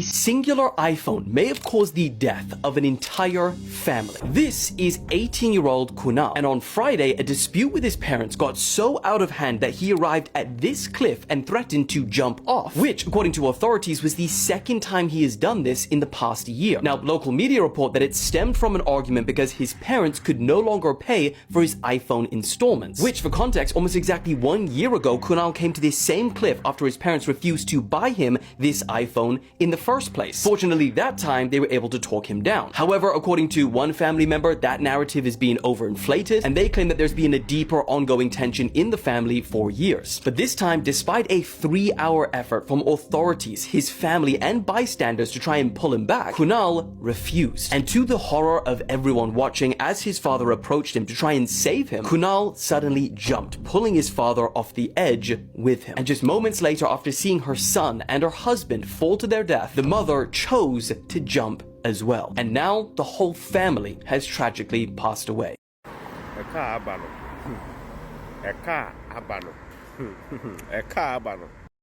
A singular iPhone may have caused the death of an entire family. This is 18-year-old Kunal, and on Friday, a dispute with his parents got so out of hand that he arrived at this cliff and threatened to jump off, which, according to authorities, was the second time he has done this in the past year. Now, local media report that it stemmed from an argument because his parents could no longer pay for his iPhone installments, which, for context, almost exactly 1 year ago, Kunal came to this same cliff after his parents refused to buy him this iPhone in the first place. Fortunately, that time they were able to talk him down. However, according to one family member, that narrative is being overinflated, and they claim that there's been a deeper ongoing tension in the family for years. But this time, despite a 3-hour effort from authorities, his family, and bystanders to try and pull him back, Kunal refused. And to the horror of everyone watching, as his father approached him to try and save him, Kunal suddenly jumped, pulling his father off the edge with him. And just moments later, after seeing her son and her husband fall to their death, the mother chose to jump as well. And now the whole family has tragically passed away. Eka abano.